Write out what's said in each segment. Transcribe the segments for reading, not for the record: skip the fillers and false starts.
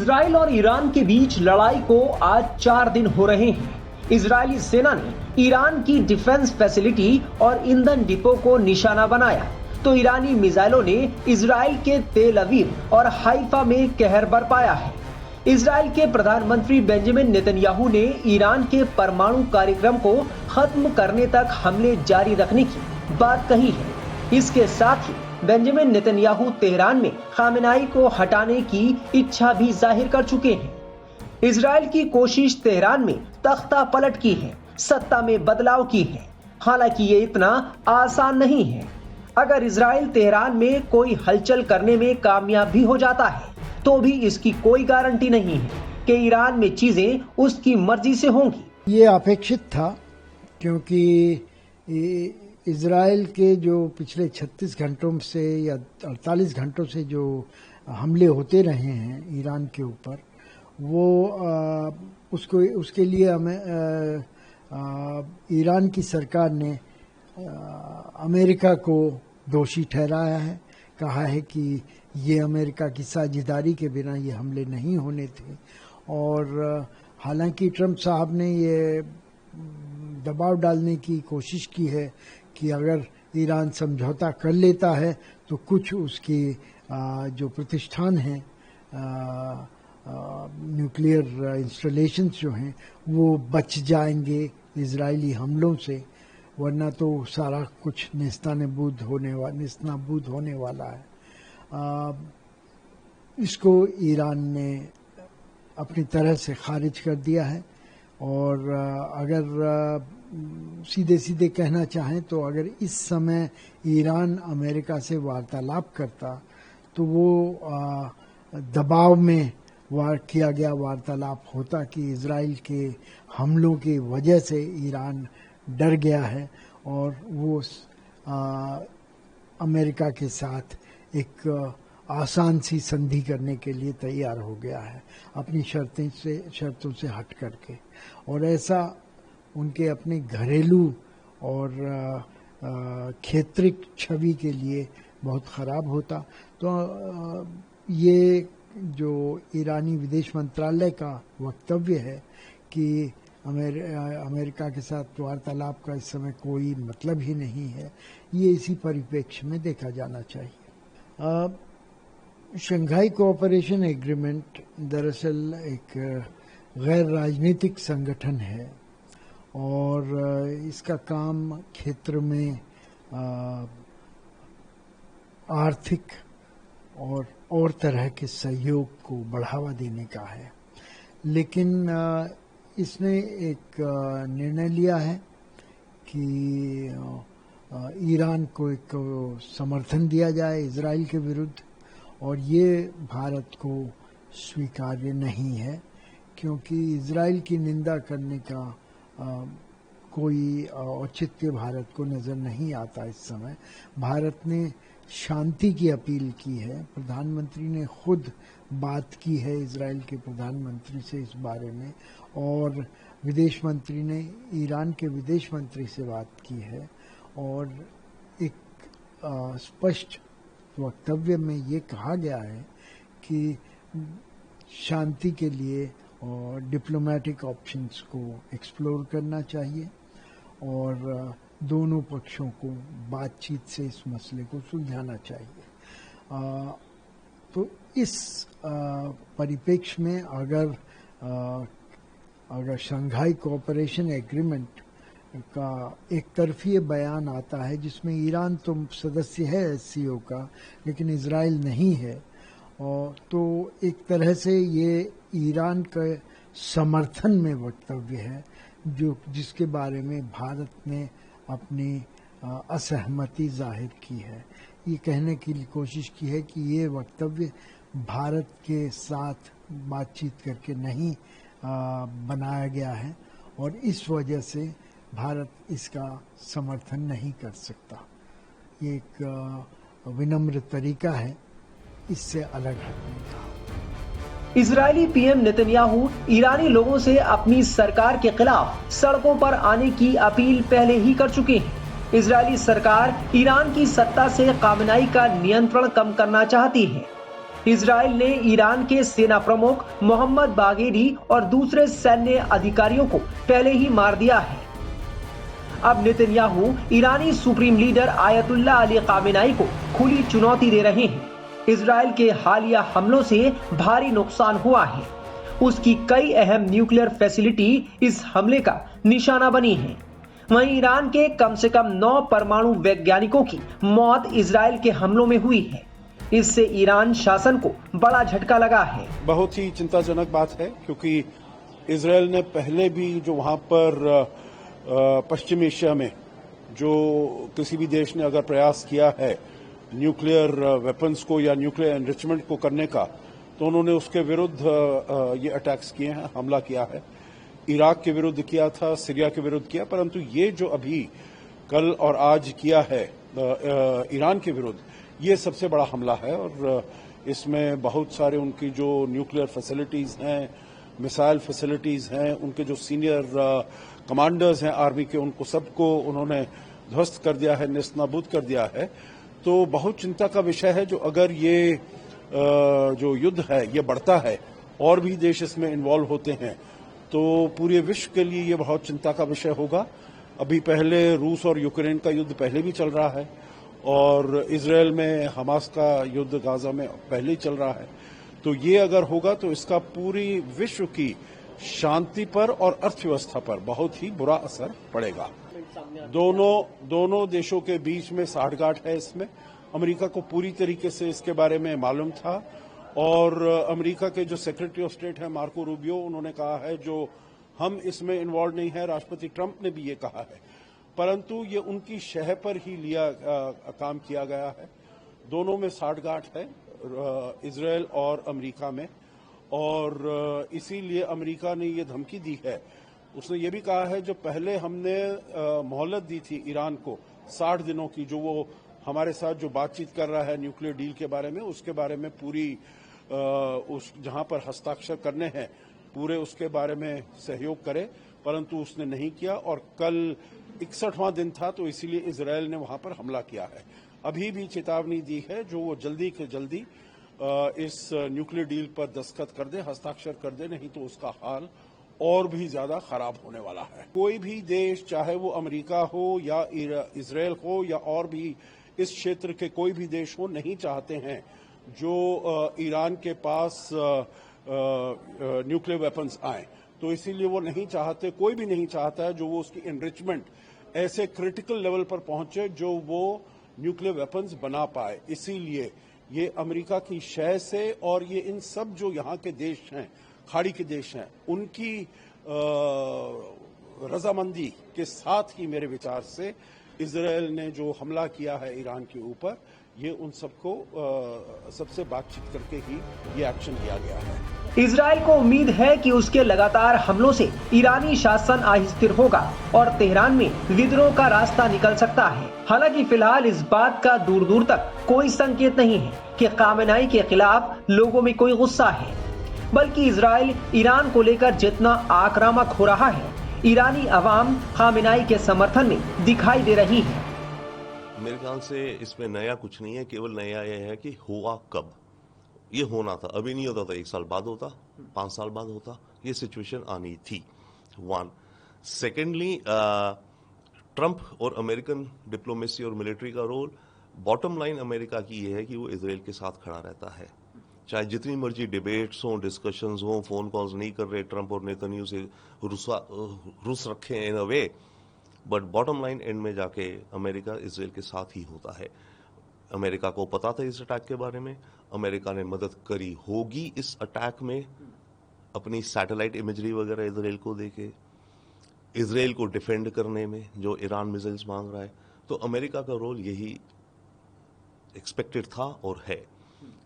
Israel और Iran के बीच लड़ाई को आज 4 दिन हो रहे हैं। इजरायली सेना ने ईरान की डिफेंस फैसिलिटी और ईंधन डिपो को निशाना बनाया, तो ईरानी मिसाइलों ने इजराइल के तेल अवीव और हाइफा में कहर बरपाया है। इजराइल के प्रधानमंत्री बेंजामिन नेतन्याहू ने ईरान के परमाणु कार्यक्रम को खत्म करने तक हमले जारी रखने की बात कही है। इसके साथ ही बेंजामिन नेतन्याहू तेहरान में खामेनेई को हटाने की इच्छा भी जाहिर कर चुके हैं। इजराइल की कोशिश तेहरान में तख्ता पलट की है, सत्ता में बदलाव की है। हालांकि ये इतना आसान नहीं है। अगर इजराइल तेहरान में कोई हलचल करने में कामयाब भी हो जाता है, तो भी इसकी कोई गारंटी नहीं है कि ईरान में चीजें उसकी मर्जी से होंगी। ये अपेक्षित था, क्योंकि इजराइल के जो पिछले 36 घंटों से या 48 घंटों से जो हमले होते रहे हैं ईरान के ऊपर, वो उसके लिए हमें ईरान की सरकार ने अमेरिका को दोषी ठहराया है। कहा है कि ये अमेरिका की साझेदारी के बिना ये हमले नहीं होने थे। और हालांकि ट्रंप साहब ने ये दबाव डालने की कोशिश की है कि अगर ईरान समझौता कर लेता है तो कुछ उसकी जो प्रतिष्ठान हैं, न्यूक्लियर इंस्टॉलेशंस जो हैं, वो बच जाएंगे इजरायली हमलों से, वरना तो सारा कुछ नेस्तनाबूद होने वाला है। इसको ईरान ने अपनी तरह से खारिज कर दिया है। और अगर सीधे सीधे कहना चाहें तो अगर इस समय ईरान अमेरिका से वार्तालाप करता तो वो दबाव में किया गया वार्तालाप होता कि इजराइल के हमलों की वजह से ईरान डर गया है और वो अमेरिका के साथ एक आसान सी संधि करने के लिए तैयार हो गया है, अपनी शर्तों से हट करके। और ऐसा उनके अपने घरेलू और क्षेत्रीय छवि के लिए बहुत खराब होता। तो ये जो ईरानी विदेश मंत्रालय का वक्तव्य है कि अमेरिका के साथ वार्तालाप का इस समय कोई मतलब ही नहीं है, ये इसी परिप्रेक्ष्य में देखा जाना चाहिए। शंघाई कोऑपरेशन एग्रीमेंट दरअसल एक गैर राजनीतिक संगठन है और इसका काम क्षेत्र में आर्थिक और तरह के सहयोग को बढ़ावा देने का है। लेकिन इसने एक निर्णय लिया है कि ईरान को एक समर्थन दिया जाए इजराइल के विरुद्ध, और ये भारत को स्वीकार्य नहीं है, क्योंकि इजराइल की निंदा करने का कोई औचित्य भारत को नजर नहीं आता। इस समय भारत ने शांति की अपील की है, प्रधानमंत्री ने खुद बात की है इजराइल के प्रधानमंत्री से इस बारे में, और विदेश मंत्री ने ईरान के विदेश मंत्री से बात की है। और एक स्पष्ट वक्तव्य में ये कहा गया है कि शांति के लिए और डिप्लोमेटिक ऑप्शंस को एक्सप्लोर करना चाहिए और दोनों पक्षों को बातचीत से इस मसले को सुलझाना चाहिए। तो इस परिप्रेक्ष्य में अगर शंघाई कोऑपरेशन एग्रीमेंट का एक तरफी बयान आता है जिसमें ईरान तो सदस्य है एससीओ का लेकिन इजराइल नहीं है, और तो एक तरह से ये ईरान के समर्थन में वक्तव्य है जिसके बारे में भारत ने अपनी असहमति जाहिर की है। ये कहने की कोशिश की है कि ये वक्तव्य भारत के साथ बातचीत करके नहीं बनाया गया है और इस वजह से भारत इसका समर्थन नहीं कर सकता। ये एक विनम्र तरीका है इससे अलग हटने का। इजरायली पीएम नेतन्याहू ईरानी लोगों से अपनी सरकार के खिलाफ सड़कों पर आने की अपील पहले ही कर चुके हैं। इजरायली सरकार ईरान की सत्ता से खामेनेई का नियंत्रण कम करना चाहती है। इजराइल ने ईरान के सेना प्रमुख मोहम्मद बागेरी और दूसरे सैन्य अधिकारियों को पहले ही मार दिया है। अब नेतन्याहू ईरानी supreme leader Ayatollah Ali Khamenei को खुली चुनौती दे रहे हैं। इजराइल के हालिया हमलों से भारी नुकसान हुआ है। उसकी कई अहम न्यूक्लियर फैसिलिटी इस हमले का निशाना बनी है। वहीं ईरान के कम से कम 9 परमाणु वैज्ञानिकों की मौत इजराइल के हमलों में हुई है। इससे ईरान शासन को बड़ा झटका लगा है। बहुत ही चिंताजनक बात है, क्योंकि इजराइल ने पहले भी जो वहां पर पश्चिम एशिया में जो किसी भी देश ने अगर प्रयास किया है न्यूक्लियर वेपन्स को या न्यूक्लियर एनरिचमेंट को करने का, तो उन्होंने उसके विरुद्ध ये अटैक्स किए हैं, हमला किया है। इराक के विरुद्ध किया था, सीरिया के विरुद्ध किया, परंतु ये जो अभी कल और आज किया है ईरान के विरुद्ध, ये सबसे बड़ा हमला है। और इसमें बहुत सारे उनकी जो न्यूक्लियर फैसिलिटीज हैं, मिसाइल फैसिलिटीज हैं, उनके जो सीनियर कमांडर्स हैं आर्मी के, उनको सबको उन्होंने ध्वस्त कर दिया है, नेस्तनाबूद कर दिया है। तो बहुत चिंता का विषय है। जो अगर ये जो युद्ध है ये बढ़ता है और भी देश इसमें इन्वॉल्व होते हैं, तो पूरे विश्व के लिए ये बहुत चिंता का विषय होगा। अभी पहले रूस और यूक्रेन का युद्ध पहले भी चल रहा है, और इजराइल में हमास का युद्ध गाजा में पहले ही चल रहा है। तो ये अगर होगा तो इसका पूरी विश्व की शांति पर और अर्थव्यवस्था पर बहुत ही बुरा असर पड़ेगा। दोनों देशों के बीच में साठगांठ है। इसमें अमेरिका को पूरी तरीके से इसके बारे में मालूम था, और अमेरिका के जो सेक्रेटरी ऑफ स्टेट है मार्को रूबियो, उन्होंने कहा है जो हम इसमें इन्वॉल्व नहीं है। राष्ट्रपति ट्रंप ने भी ये कहा है, परंतु ये उनकी शह पर ही काम किया गया है। दोनों में साठगांठ है, इजराइल और अमेरिका में, और इसीलिए अमेरिका ने ये धमकी दी है। उसने ये भी कहा है जो पहले हमने मोहलत दी थी ईरान को 60 दिनों की, जो वो हमारे साथ जो बातचीत कर रहा है न्यूक्लियर डील के बारे में, उसके बारे में पूरी उस जहां पर हस्ताक्षर करने हैं पूरे उसके बारे में सहयोग करे, परंतु उसने नहीं किया। और कल 61वां दिन था, तो इसीलिए इजराइल ने वहां पर हमला किया है। अभी भी चेतावनी दी है जो वो जल्दी से जल्दी इस न्यूक्लियर डील पर दस्तखत कर दे, हस्ताक्षर कर दे, नहीं तो उसका हाल और भी ज्यादा खराब होने वाला है। कोई भी देश, चाहे वो अमेरिका हो या इजराइल हो या और भी इस क्षेत्र के कोई भी देश हो, नहीं चाहते हैं जो ईरान के पास न्यूक्लियर वेपन्स आए। तो इसीलिए वो नहीं चाहते, कोई भी नहीं चाहता है जो वो उसकी एनरिचमेंट ऐसे क्रिटिकल लेवल पर पहुंचे जो वो न्यूक्लियर वेपन्स बना पाए। इसीलिए ये अमेरिका की शय से और ये इन सब जो यहाँ के देश हैं, खाड़ी के देश हैं, उनकी रजामंदी के साथ ही मेरे विचार से इजराइल ने जो हमला किया है ईरान के ऊपर, ये उन सबको सबसे बातचीत करके ही ये एक्शन लिया गया है। इजराइल को उम्मीद है कि उसके लगातार हमलों से ईरानी शासन अस्थिर होगा और तेहरान में विद्रोह का रास्ता निकल सकता है। हालांकि फिलहाल इस बात का दूर दूर तक कोई संकेत नहीं है कि खामेनेई के खिलाफ लोगों में कोई गुस्सा है, बल्कि इजराइल ईरान को लेकर जितना आक्रामक हो रहा है, ईरानी अवाम खामेनेई के समर्थन में दिखाई दे रही है। मेरे ख्याल से इसमें नया कुछ नहीं है, केवल नया यह है कि हुआ कब। ये होना था, अभी नहीं होता था, 1 साल बाद होता, 5 साल बाद होता, ये सिचुएशन आनी थी। 1 सेकेंडली, ट्रंप और अमेरिकन डिप्लोमेसी और मिलिट्री का रोल, बॉटम लाइन अमेरिका की ये है कि वो इजराइल के साथ खड़ा रहता है। चाहे जितनी मर्जी डिबेट्स हों, डिस्कशंस हों, फोन कॉल्स नहीं कर रहे ट्रंप और नेतन्याहू से रुस रखे इन अ वे, बट बॉटम लाइन एंड में जाके अमेरिका इजराइल के साथ ही होता है। अमेरिका को पता था इस अटैक के बारे में, अमेरिका ने मदद करी होगी इस अटैक में, अपनी सैटेलाइट इमेजरी वगैरह इजराइल को देके, इजराइल को डिफेंड करने में जो ईरान मिसाइल्स मांग रहा है। तो अमेरिका का रोल यही एक्सपेक्टेड था और है।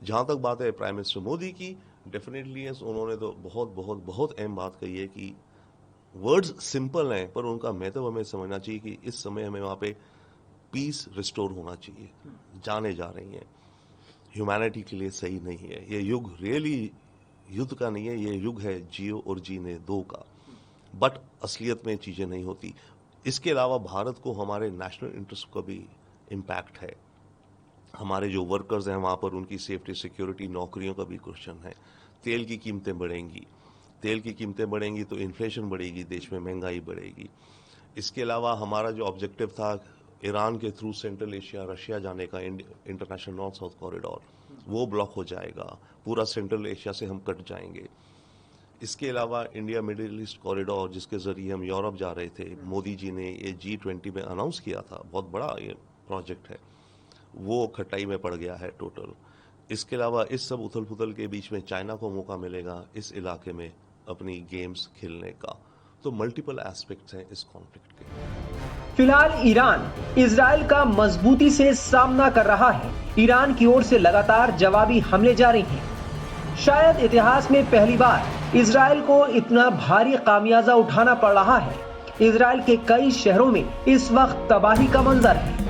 जहां तक बात है प्राइम मिनिस्टर मोदी की, डेफिनेटली उन्होंने तो बहुत बहुत बहुत अहम बात कही है कि वर्ड्स सिंपल हैं, पर उनका महत्व हमें समझना चाहिए कि इस समय हमें वहां पे पीस रिस्टोर होना चाहिए। जाने जा रही हैं, ह्यूमैनिटी के लिए सही नहीं है ये युग, रियली युद्ध का नहीं है, ये युग है जियो और जीने दो का। बट असलियत में चीजें नहीं होती। इसके अलावा भारत को हमारे नेशनल इंटरेस्ट का भी इम्पैक्ट है। हमारे जो वर्कर्स हैं वहाँ पर उनकी सेफ्टी सिक्योरिटी नौकरियों का भी क्वेश्चन है। तेल की कीमतें बढ़ेंगी, तेल की कीमतें बढ़ेंगी तो इन्फ्लेशन बढ़ेगी, देश में महंगाई बढ़ेगी। इसके अलावा हमारा जो ऑब्जेक्टिव था ईरान के थ्रू सेंट्रल एशिया रशिया जाने का इंटरनेशनल नॉर्थ साउथ कॉरिडोर, वो ब्लॉक हो जाएगा, पूरा सेंट्रल एशिया से हम कट जाएंगे। इसके अलावा इंडिया मिडिल ईस्ट कॉरिडोर जिसके जरिए हम यूरोप जा रहे थे, मोदी जी ने ये G20 में अनाउंस किया था, बहुत बड़ा ये प्रोजेक्ट है, वो खटाई में पड़ गया है टोटल। इसके अलावा इस सब उथल पुथल के बीच में चाइना को मौका मिलेगा इस इलाके में अपनी गेम्स खेलने का। तो मल्टीपल एस्पेक्ट्स हैं इस कॉन्फ्लिक्ट के। फिलहाल ईरान इजराइल का मजबूती से सामना कर रहा है। ईरान की ओर से लगातार जवाबी हमले जारी हैं। शायद इतिहास में पहली बार इजराइल को इतना भारी खामियाजा उठाना पड़ रहा है। इजराइल के कई शहरों में इस वक्त तबाही का मंजर है।